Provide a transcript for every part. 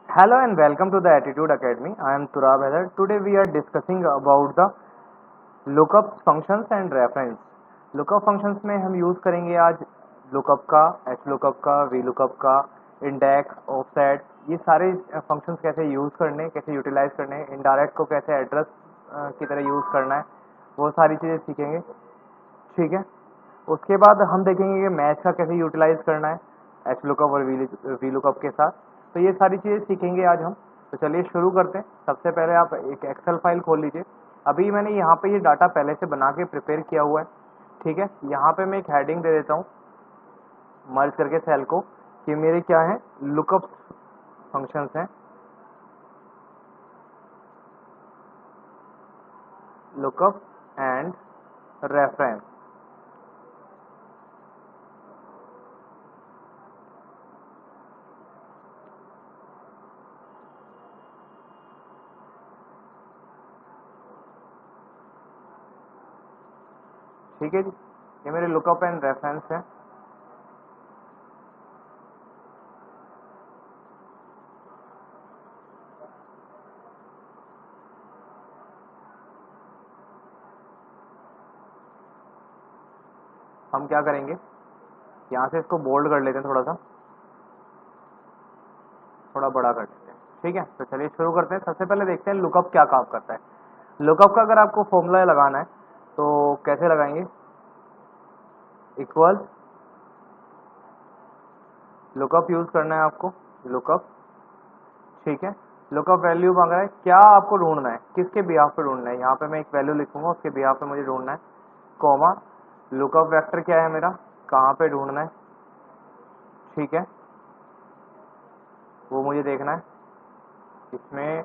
Hello and welcome to the Attitude Academy. I am Turab Haider. Today we are discussing about the lookup functions and reference. Lookup functions में हम use करेंगे आज lookup का, HLOOKUP का, VLOOKUP का, index, offset, ये सारे functions कैसे यूज करने, कैसे यूटिलाइज करने, इनडायरेक्ट को कैसे एड्रेस की तरह यूज करना है, वो सारी चीजें सीखेंगे। ठीक है, उसके बाद हम देखेंगे कि मैच का कैसे यूटिलाइज करना है HLOOKUP और VLOOKUP के साथ। तो ये सारी चीज़ें सीखेंगे आज हम। तो चलिए शुरू करते हैं। सबसे पहले आप एक एक्सेल फाइल खोल लीजिए। अभी मैंने यहाँ पे ये डाटा पहले से बना के प्रिपेयर किया हुआ है। ठीक है, यहाँ पे मैं एक हेडिंग दे देता हूँ मर्ज करके सेल को कि मेरे क्या है, लुकअप फंक्शंस हैं, लुकअप एंड रेफरेंस। ठीक है जी, ये मेरे लुकअप एंड रेफरेंस है। हम क्या करेंगे, यहाँ से इसको बोल्ड कर लेते हैं, थोड़ा बड़ा कर लेते हैं। ठीक है, तो चलिए शुरू करते हैं। सबसे पहले देखते हैं लुकअप क्या काम करता है। लुकअप का अगर आपको फॉर्मूला लगाना है तो कैसे लगाएंगे, इक्वल लुकअप यूज करना है आपको, लुकअप। ठीक है, लुकअप वैल्यू मांग रहा है, क्या आपको ढूंढना है, किसके बिहाफ पे ढूंढना है। यहाँ पे मैं एक वैल्यू लिखूंगा, उसके बिहाफ पे मुझे ढूंढना है, कॉमा लुकअप वेक्टर क्या है मेरा, कहाँ पे ढूंढना है। ठीक है, वो मुझे देखना है इसमें,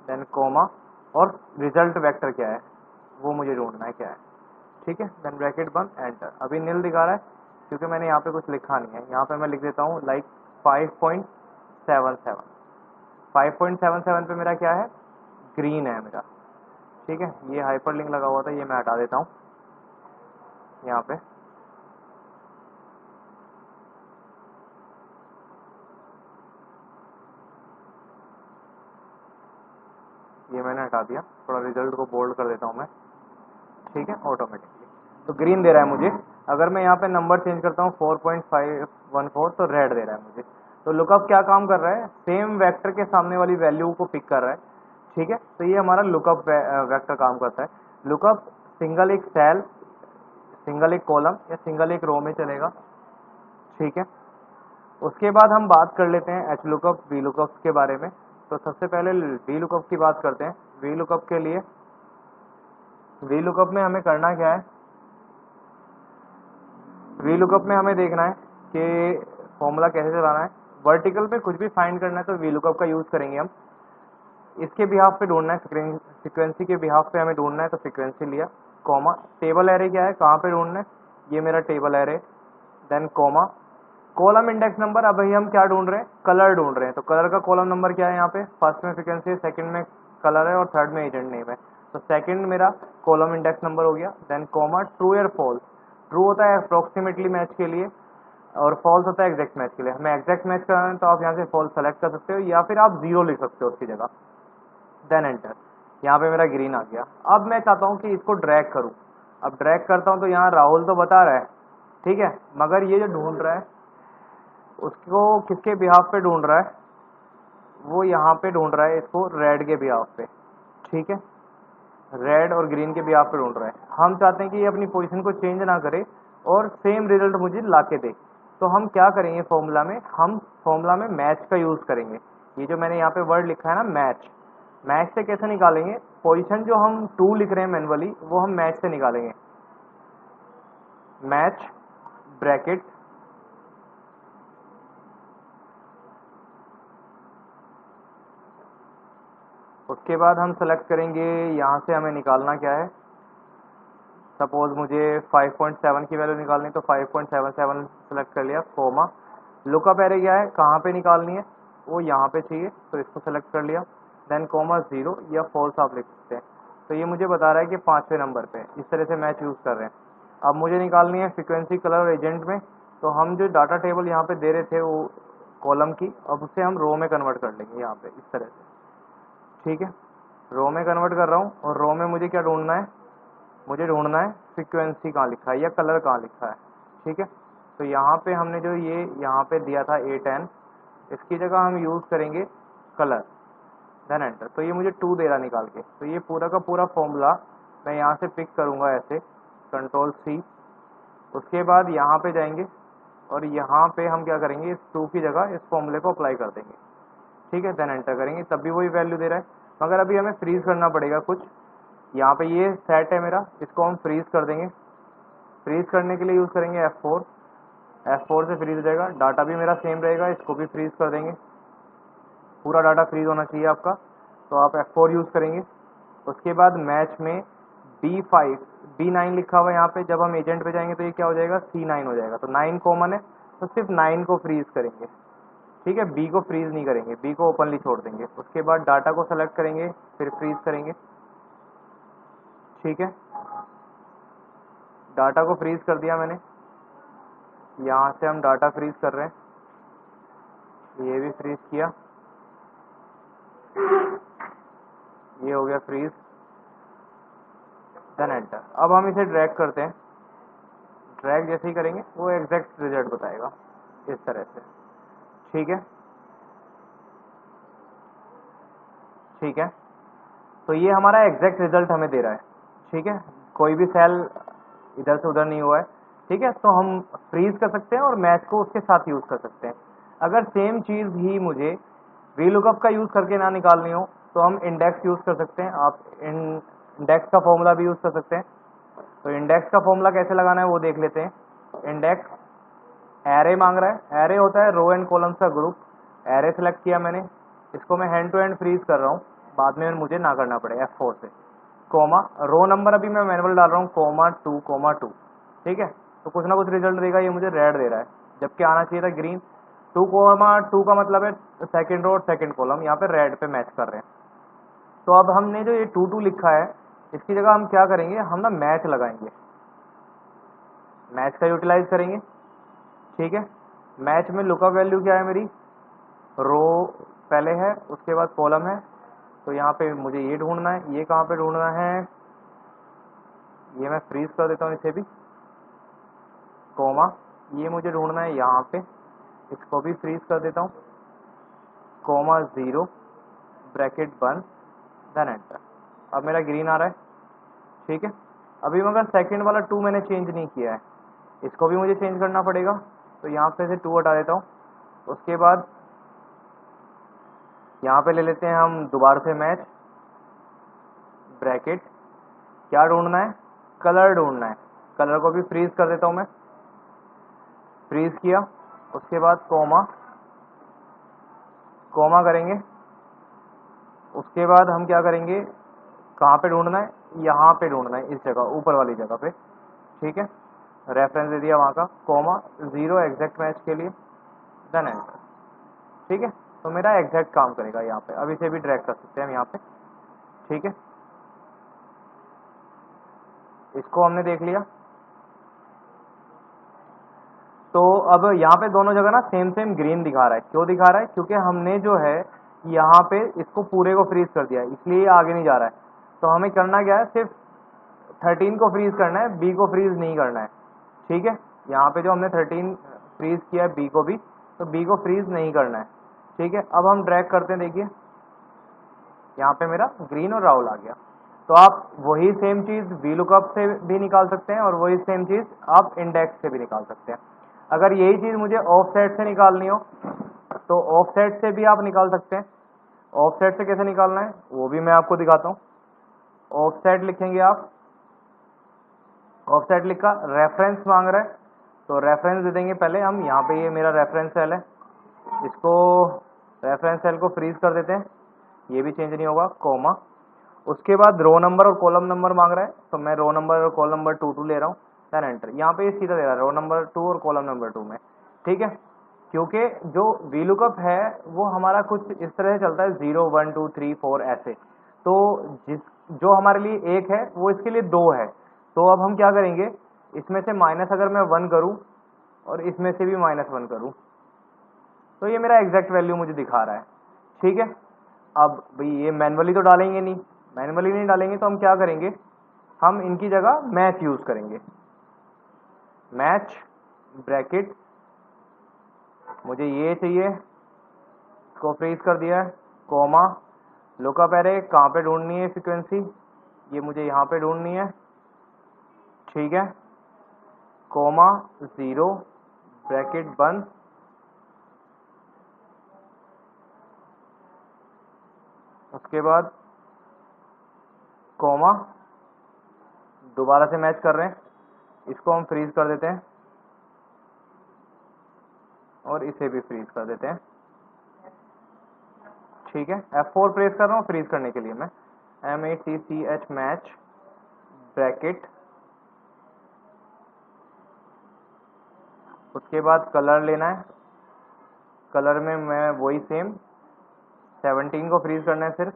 देन कॉमा, और रिजल्ट वेक्टर क्या है वो मुझे ढूंढना है क्या है। ठीक है, देन ब्रैकेट बंद, एंटर। अभी नील दिखा रहा है क्योंकि मैंने यहाँ पे कुछ लिखा नहीं है। यहाँ पे मैं लिख देता हूँ लाइक 5.77। 5.77 पे मेरा क्या है, ग्रीन है मेरा। ठीक है, ये हाइपर लिंक लगा हुआ था, ये मैं हटा देता हूँ यहाँ पे। ये मैंने हटा दिया, थोड़ा रिजल्ट को बोल्ड कर देता हूँ मैं। ठीक है, ऑटोमेटिकली तो ग्रीन दे रहा है मुझे। अगर मैं यहाँ पे नंबर चेंज करता हूँ 4.514 तो रेड दे रहा है मुझे। तो लुकअप क्या काम कर रहा है, सेम वेक्टर के सामने वाली वैल्यू को पिक कर रहा है। ठीक है, तो ये हमारा लुकअप वेक्टर काम करता है। लुकअप सिंगल एक सेल, सिंगल एक कॉलम या सिंगल एक रो में चलेगा। ठीक है, उसके बाद हम बात कर लेते हैं एच लुकअप, वी लुकअप के बारे में। तो सबसे पहले वी लुकअप की बात करते हैं। वी लुकअप के लिए, वी लुकअप में हमें करना क्या है, वी लुकअप में हमें देखना है कि फॉर्मूला कैसे चलाना है। वर्टिकल पे कुछ भी फाइंड करना है तो वी लुकअप का यूज करेंगे हम। इसके बिहाफ पे ढूंढना है, फ्रीक्वेंसी के बिहाफ पे हमें ढूंढना है तो फ्रीक्वेंसी लिया, कॉमा टेबल एरे क्या है, कहाँ पे ढूंढना है, ये मेरा table array, then comma column index number. अब भाई हम क्या ढूंढ रहे हैं, कलर ढूंढ रहे हैं। तो कलर का कॉलम नंबर क्या है, यहाँ पे फर्स्ट में फ्रीक्वेंसी है, सेकंड में कलर है और थर्ड में एजेंट नेम है। तो सेकंड मेरा कॉलम इंडेक्स नंबर हो गया। देन कॉमा ट्रू या फॉल्स। ट्रू होता है अप्रोक्सीमेटली मैच के लिए और फॉल्स होता है एग्जैक्ट मैच के लिए। हमें एग्जैक्ट मैच कराना है तो आप यहाँ से फॉल्स सेलेक्ट कर सकते हो या फिर आप जीरो लिख सकते हो उसकी जगह, देन एंटर। यहाँ पे मेरा ग्रीन आ गया। अब मैं चाहता हूँ कि इसको ड्रैग करूँ। अब ड्रैग करता हूँ तो यहाँ राहुल तो बता रहा है, ठीक है, मगर ये जो ढूंढ रहा है उसको किसके बिहाफ पे ढूंढ रहा है, वो यहाँ पे ढूंढ रहा है इसको रेड के बिहाफ पे। ठीक है, रेड और ग्रीन के बिहाफ पे ढूंढ रहा है। हम चाहते हैं कि ये अपनी पोजीशन को चेंज ना करे और सेम रिजल्ट मुझे ला के दे। तो हम क्या करेंगे फॉर्मूला में, हम फॉर्मूला में मैच का यूज करेंगे। ये जो मैंने यहाँ पे वर्ड लिखा है ना मैच, मैच से कैसे निकालेंगे, पोजीशन जो हम 2 लिख रहे हैं मैनुअली वो हम मैच से निकालेंगे। मैच ब्रैकेट, उसके बाद हम सेलेक्ट करेंगे, यहाँ से हमें निकालना क्या है, सपोज मुझे 5.7 की वैल्यू निकालनी तो 5.77 सेलेक्ट कर लिया, कॉमा लुकअप एरे क्या है, कहाँ पे निकालनी है, वो यहाँ पे चाहिए तो इसको सेलेक्ट कर लिया, देन कॉमा 0 या फॉल्स आप लिख सकते हैं। तो ये मुझे बता रहा है कि 5वें नंबर पे इस तरह से मैच यूज़ कर रहे हैं। अब मुझे निकालनी है फ्रीक्वेंसी, कलर और एजेंट में। तो हम जो डाटा टेबल यहाँ पे दे रहे थे वो कॉलम की, अब उसे हम रो में कन्वर्ट कर लेंगे यहाँ पे इस तरह से, ठीक है। रो में कन्वर्ट कर रहा हूँ और रो में मुझे क्या ढूंढना है, मुझे ढूंढना है फ्रीक्वेंसी कहाँ लिखा है या कलर कहाँ लिखा है, ठीक है। तो यहाँ पे हमने जो ये यहाँ पे दिया था A10, इसकी जगह हम यूज़ करेंगे कलर, देन एंटर। तो ये मुझे 2 दे रहा निकाल के। तो ये पूरा का पूरा फॉर्मूला मैं यहाँ से पिक करूँगा ऐसे, Ctrl+C। उसके बाद यहाँ पे जाएंगे और यहाँ पे हम क्या करेंगे, इस 2 की जगह इस फॉर्मूले को अप्लाई कर देंगे, ठीक है। देन एंटर करेंगे, तब भी वही वैल्यू दे रहा है, मगर अभी हमें फ्रीज करना पड़ेगा कुछ। यहाँ पे ये सेट है मेरा, इसको हम फ्रीज कर देंगे। फ्रीज करने के लिए यूज़ करेंगे F4, F4 से फ्रीज हो जाएगा। डाटा भी मेरा सेम रहेगा, इसको भी फ्रीज कर देंगे। पूरा डाटा फ्रीज होना चाहिए आपका, तो आप F4 यूज़ करेंगे। उसके बाद मैच में B9 लिखा हुआ है यहाँ पे, जब हम एजेंट पे जाएंगे तो ये क्या हो जाएगा, C9 हो जाएगा। तो 9 कॉमन है, तो सिर्फ 9 को फ्रीज करेंगे, ठीक है। बी को फ्रीज नहीं करेंगे, बी को ओपनली छोड़ देंगे। उसके बाद डाटा को सेलेक्ट करेंगे, फिर फ्रीज करेंगे, ठीक है। डाटा को फ्रीज कर दिया मैंने, यहाँ से हम डाटा फ्रीज कर रहे हैं, ये भी फ्रीज किया, ये हो गया फ्रीज, देन एंटर। अब हम इसे ड्रैग करते हैं। ड्रैग जैसे ही करेंगे वो एग्जैक्ट रिजल्ट बताएगा इस तरह से, ठीक है, ठीक है। तो ये हमारा एग्जैक्ट रिजल्ट हमें दे रहा है, ठीक है। कोई भी सेल इधर से उधर नहीं हुआ है, ठीक है। तो हम फ्रीज कर सकते हैं और मैच को उसके साथ यूज़ कर सकते हैं। अगर सेम चीज़ ही मुझे VLOOKUP का यूज़ करके ना निकालनी हो तो हम इंडेक्स यूज़ कर सकते हैं। आप इंडेक्स का फॉर्मूला भी यूज़ कर सकते हैं। तो इंडेक्स का फॉर्मूला कैसे लगाना है वो देख लेते हैं। इंडेक्स एरे मांग रहा है, एरे होता है रो एंड कॉलम्स का ग्रुप। एरे सेलेक्ट किया मैंने, इसको मैं हैंड टू हैंड फ्रीज कर रहा हूँ, बाद में मुझे ना करना पड़े, F4 से। कोमा, रो नंबर अभी मैं मैनुअल डाल रहा हूँ, कोमा 2, ठीक है। तो कुछ ना कुछ रिजल्ट देगा, ये मुझे रेड दे रहा है, जबकि आना चाहिए था ग्रीन। 2, का मतलब है सेकंड रो और सेकंड कॉलम, यहाँ पे रेड पे मैच कर रहे हैं। तो अब हमने जो ये 2 लिखा है, इसकी जगह हम क्या करेंगे, हम ना मैच लगाएंगे, मैच का यूटिलाइज करेंगे, ठीक है। मैच में लुकअप वैल्यू क्या है मेरी, रो पहले है, उसके बाद कॉलम है। तो यहाँ पे मुझे ये ढूंढना है, ये कहाँ पे ढूंढना है, ये मैं फ्रीज कर देता हूँ इसे भी, कोमा, ये मुझे ढूंढना है यहाँ पे, इसको भी फ्रीज कर देता हूँ, कोमा 0 ब्रैकेट बंद, देन एंटर। अब मेरा ग्रीन आ रहा है, ठीक है। अभी मगर सेकंड वाला 2 मैंने चेंज नहीं किया है, इसको भी मुझे चेंज करना पड़ेगा। तो यहाँ पे से 2 हटा देता हूँ। उसके बाद यहाँ पे ले लेते हैं हम दोबारा से मैच ब्रैकेट, क्या ढूंढना है, कलर ढूंढना है। कलर को भी फ्रीज कर देता हूँ मैं, फ्रीज किया। उसके बाद कोमा, कोमा करेंगे। उसके बाद हम क्या करेंगे, कहाँ पे ढूंढना है, यहाँ पे ढूंढना है, इस जगह ऊपर वाली जगह पे, ठीक है। रेफरेंस दे दिया वहाँ का, कोमा 0 एग्जैक्ट मैच के लिए, देन एंटर, ठीक है। तो मेरा एग्जैक्ट काम करेगा यहाँ पे। अब इसे भी ड्रैग कर सकते हैं हम यहाँ पे, ठीक है। इसको हमने देख लिया। तो अब यहाँ पे दोनों जगह ना सेम सेम ग्रीन दिखा रहा है। क्यों दिखा रहा है, क्योंकि हमने जो है यहाँ पे इसको पूरे को फ्रीज कर दिया है, इसलिए ये आगे नहीं जा रहा है। तो हमें करना क्या है, सिर्फ 13 को फ्रीज करना है, बी को फ्रीज नहीं करना है, ठीक है। यहाँ पे जो हमने 13 फ्रीज किया है बी को भी, तो बी को फ्रीज नहीं करना है, ठीक है। अब हम ड्रैग करते हैं, देखिए यहाँ पे मेरा ग्रीन और राहुल आ गया। तो आप वही सेम चीज़ VLOOKUP से भी निकाल सकते हैं और वही सेम चीज़ आप इंडेक्स से भी निकाल सकते हैं। अगर यही चीज़ मुझे ऑफसेट से निकालनी हो तो ऑफसेट से भी आप निकाल सकते हैं। ऑफसेट से कैसे निकालना है वो भी मैं आपको दिखाता हूँ। ऑफसेट लिखेंगे आप, ऑफसेट लिखा, रेफरेंस मांग रहा है तो रेफरेंस दे देंगे पहले हम। यहाँ पे ये मेरा रेफरेंस सेल है, इसको रेफरेंस सेल को फ्रीज कर देते हैं, ये भी चेंज नहीं होगा, कोमा। उसके बाद रो नंबर और कॉलम नंबर मांग रहा है, तो मैं रो नंबर और कॉलम नंबर 2 ले रहा हूँ, देन एंटर। यहाँ पे ये सीधा दे रहा है रो नंबर 2 और कॉलम नंबर 2 में, ठीक है। क्योंकि जो VLOOKUP है वो हमारा कुछ इस तरह से चलता है 0 1 2 3 4 ऐसे। तो जो हमारे लिए 1 है वो इसके लिए 2 है। तो अब हम क्या करेंगे, इसमें से माइनस अगर मैं 1 करूँ और इसमें से भी -1 करूँ, तो ये मेरा एग्जैक्ट वैल्यू मुझे दिखा रहा है। ठीक है, अब भाई ये मैनुअली तो डालेंगे नहीं, मैनुअली नहीं डालेंगे तो हम क्या करेंगे, हम इनकी जगह मैच यूज करेंगे। मैच ब्रैकेट, मुझे ये चाहिए, इसको फ्रीज कर दिया है, कोमा, लुकअप एरे कहाँ पे ढूंढनी है फ्रीक्वेंसी, ये मुझे यहाँ पे ढूंढनी है। ठीक है, कोमा 0 ब्रैकेट बंद, उसके बाद कोमा, दोबारा से मैच कर रहे हैं, इसको हम फ्रीज कर देते हैं और इसे भी फ्रीज कर देते हैं। ठीक है, F4 प्रेस कर रहा हूँ फ्रीज करने के लिए मैं, MATCH मैच ब्रैकेट, उसके बाद कलर लेना है, कलर में मैं वही सेम 17 को फ्रीज करना है सिर्फ,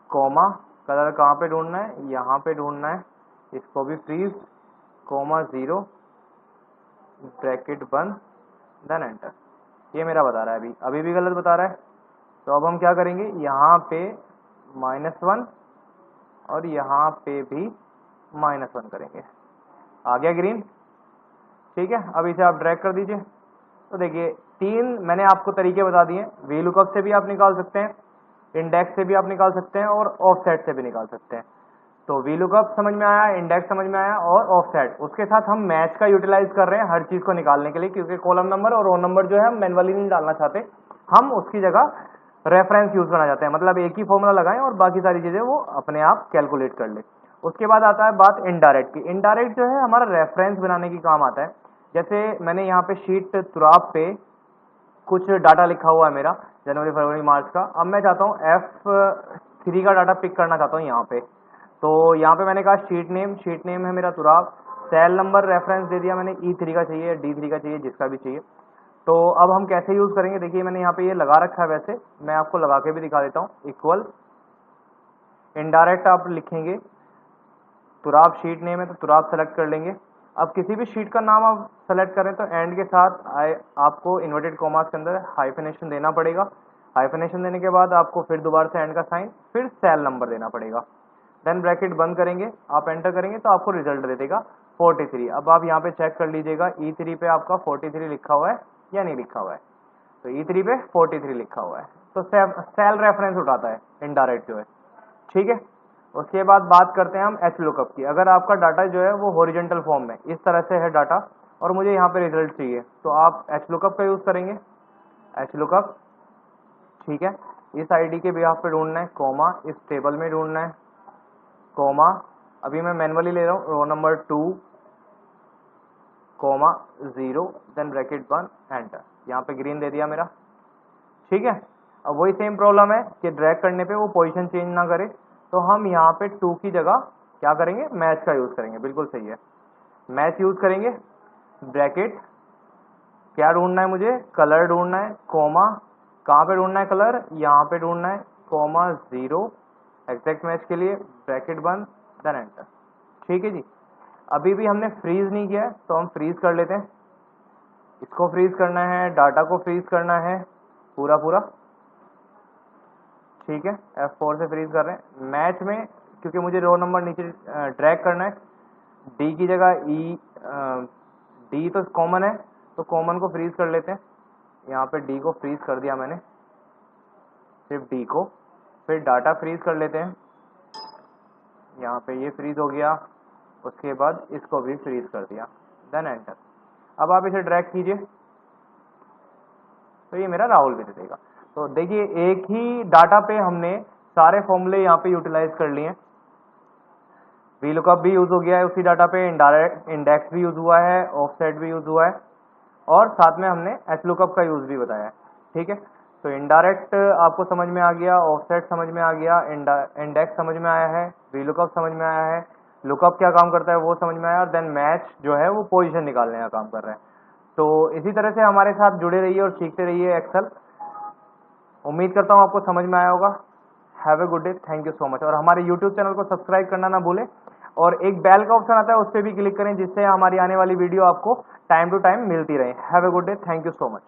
कोमा, कलर कहाँ पे ढूंढना है, यहाँ पे ढूंढना है, इसको भी फ्रीज, कोमा 0 ब्रैकेट बंद, देन एंटर। ये मेरा बता रहा है अभी भी गलत बता रहा है। तो अब हम क्या करेंगे, यहाँ पे -1 और यहाँ पे भी -1 करेंगे, आ गया ग्रीन। ठीक है, अब इसे आप ड्रैग कर दीजिए। तो देखिए 3 मैंने आपको तरीके बता दिए, वी लुकअप से भी आप निकाल सकते हैं, इंडेक्स से भी आप निकाल सकते हैं और ऑफसेट से भी निकाल सकते हैं। तो वी लुकअप समझ में आया, इंडेक्स समझ में आया और ऑफसेट, उसके साथ हम मैच का यूटिलाइज कर रहे हैं हर चीज को निकालने के लिए, क्योंकि कॉलम नंबर और रो नंबर जो है हम मैनुअली नहीं डालना चाहते, हम उसकी जगह रेफरेंस यूज करना चाहते हैं, मतलब एक ही फॉर्मूला लगाएं और बाकी सारी चीजें वो अपने आप कैलकुलेट कर ले। उसके बाद आता है बात इनडायरेक्ट की। इनडायरेक्ट जो है हमारा रेफरेंस बनाने की काम आता है। जैसे मैंने यहाँ पे शीट तुराब पे कुछ डाटा लिखा हुआ है मेरा जनवरी फरवरी मार्च का, अब मैं चाहता हूँ F3 का डाटा पिक करना चाहता हूँ यहाँ पे। तो यहाँ पे मैंने कहा शीट नेम है मेरा तुराब, सेल नंबर रेफरेंस दे दिया मैंने, E3 का चाहिए, D3 का चाहिए, जिसका भी चाहिए। तो अब हम कैसे यूज करेंगे, देखिए मैंने यहाँ पे ये लगा रखा है, वैसे मैं आपको लगा के भी दिखा देता हूँ। इक्वल इनडायरेक्ट आप लिखेंगे, तुराब शीट नेम है तो तुराब सेलेक्ट कर लेंगे। अब किसी भी शीट का नाम आप सेलेक्ट करें तो एंड के साथ आपको इन्वर्टेड कॉमास के अंदर हाइफेनेशन देना पड़ेगा। हाइफेनेशन देने के बाद आपको फिर दोबारा से एंड का साइन, फिर सेल नंबर देना पड़ेगा, देन ब्रैकेट बंद करेंगे, आप एंटर करेंगे तो आपको रिजल्ट दे देगा 43। अब आप यहाँ पे चेक कर लीजिएगा E3 पे आपका 43 लिखा हुआ है या नहीं लिखा हुआ है। तो E3 पे 43 लिखा हुआ है, तो सेल रेफरेंस उठाता है इनडायरेक्ट जो है। ठीक है, उसके बाद बात करते हैं हम एच लुकअप की। अगर आपका डाटा जो है वो हॉरिजॉन्टल फॉर्म में इस तरह से है डाटा और मुझे यहाँ पे रिजल्ट चाहिए, तो आप एच लुकअप का यूज करेंगे, एच लुकअप। ठीक है, इस आईडी के बिहाफ पे ढूंढना है, कोमा, इस टेबल में ढूंढना है, कोमा, अभी मैं मैनुअली ले रहा हूँ, row number 2 comma 0 then bracket 1 enter, यहाँ पे ग्रीन दे दिया मेरा। ठीक है, अब वही सेम प्रॉब्लम है कि ड्रैग करने पे वो पोजीशन चेंज ना करे, तो हम यहाँ पे 2 की जगह क्या करेंगे, मैच का यूज करेंगे। बिल्कुल सही है, मैच यूज करेंगे, ब्रैकेट, क्या ढूंढना है मुझे, कलर ढूंढना है, कोमा, कहाँ पे ढूंढना है कलर, यहाँ पे ढूंढना है, कोमा 0 एग्जैक्ट मैच के लिए, ब्रैकेट बंद, देन एंटर। ठीक है जी, अभी भी हमने फ्रीज नहीं किया है तो हम फ्रीज कर लेते हैं। इसको फ्रीज करना है, डाटा को फ्रीज करना है पूरा पूरा। ठीक है, F4 से फ्रीज कर रहे हैं। मैच में क्योंकि मुझे रो नंबर नीचे ड्रैग करना है, D की जगह D तो कॉमन है तो कॉमन को फ्रीज कर लेते हैं। यहाँ पे D को फ्रीज कर दिया मैंने, सिर्फ D को, फिर डाटा फ्रीज कर लेते हैं, यहाँ पे ये फ्रीज हो गया, उसके बाद इसको भी फ्रीज कर दिया, देन एंटर। अब आप इसे ड्रैग कीजिए तो ये मेरा राहुल भी दे देगा। तो देखिए एक ही डाटा पे हमने सारे फॉर्मूले यहाँ पे यूटिलाइज कर लिए। वी लुकअप भी यूज हो गया है उसी डाटा पे, इंडेक्स भी यूज हुआ है, ऑफसेट भी यूज हुआ है और साथ में हमने एच लुकअप का यूज भी बताया है। ठीक है, तो इनडायरेक्ट आपको समझ में आ गया, ऑफसेट समझ में आ गया, इंडेक्स समझ में आया है, वी लुकअप समझ में आया है, लुकअप क्या काम करता है वो समझ में आया, और देन मैच जो है वो पोजीशन निकालने का काम कर रहे हैं। तो इसी तरह से हमारे साथ जुड़े रहिए और सीखते रहिए एक्सेल। उम्मीद करता हूँ आपको समझ में आया होगा। Have a good day, thank you so much. और हमारे यूट्यूब चैनल को सब्सक्राइब करना ना भूलें और एक बेल का ऑप्शन आता है उस पर भी क्लिक करें, जिससे हमारी आने वाली वीडियो आपको टाइम टू टाइम मिलती रहे। Have a good day, thank you so much.